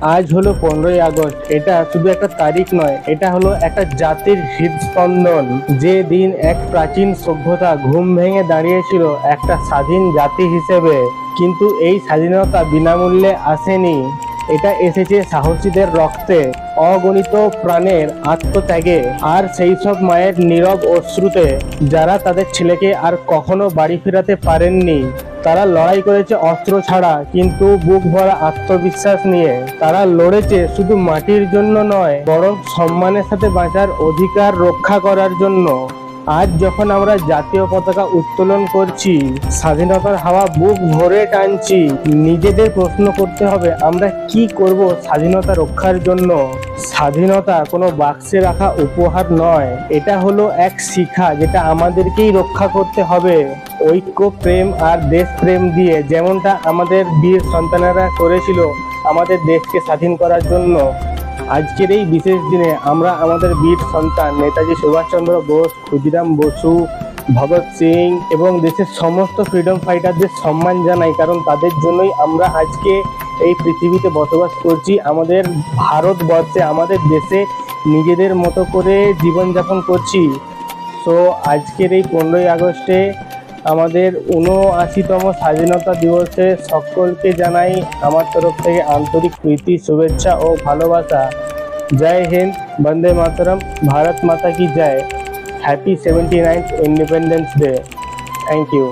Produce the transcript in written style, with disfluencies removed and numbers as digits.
আজ হলো 15ই আগস্ট। এটা শুধু একটা তারিখ নয়, এটা হলো একটা জাতির হৃদস্পন্দন। যে দিন এক প্রাচীন সভ্যতা ঘুম ভেঙে দাঁড়িয়েছিল একটা স্বাধীন জাতি হিসেবে। কিন্তু এই স্বাধীনতা বিনামূল্যে আসেনি, এটা এসেছে সাহসীদের রক্তে, অগণিত প্রাণের আত্মত্যাগে, আর সেই সব মায়ের নীরব অশ্রুতে যারা তাদের ছেলেকে আর কখনো বাড়ি ফেরাতে পারেননি। তারা লড়াই করেছে অস্ত্র ছাড়া, কিন্তু বুক ভরা আত্মবিশ্বাস নিয়ে। তারা লড়েছে শুধু মাটির জন্য নয়, বরং সম্মানের সাথে বাঁচার অধিকার রক্ষা করার জন্য। আজ যখন আমরা জাতীয় পতাকা উত্তোলন করছি, স্বাধীনতার হাওয়া বুক ভরে টানছি, নিজেদের প্রশ্ন করতে হবে আমরা কি করব স্বাধীনতা রক্ষার জন্য। স্বাধীনতা কোনো বাক্সে রাখা উপহার নয়, এটা হলো এক শিক্ষা যেটা আমাদেরকেই রক্ষা করতে হবে। ঐক্য, প্রেম আর দেশপ্রেম দিয়ে, যেমনটা আমাদের বীর সন্তানেরা করেছিল আমাদের দেশকে স্বাধীন করার জন্য। আজকের এই বিশেষ দিনে আমরা আমাদের বীর সন্তান নেতাজি সুভাষচন্দ্র বোস, ক্ষুদিরাম বসু, ভগৎ সিং এবং দেশের সমস্ত ফ্রিডম ফাইটারদের সম্মান জানাই, কারণ তাদের জন্যই আমরা আজকে এই পৃথিবীতে বসবাস করছি, আমাদের ভারতবর্ষে, আমাদের দেশে নিজেদের মতো করে জীবনযাপন করছি। সো আজকের এই 15ই আগস্টে আমাদের ৭৯তম স্বাধীনতা দিবসে সকলকে জানাই আমার তরফ থেকে আন্তরিক প্রীতি, শুভেচ্ছা ও ভালোবাসা। জয় হিন্দ, বন্দে মাতরম, ভারত মাতা কি জয়। Happy 79th independence day. Thank you.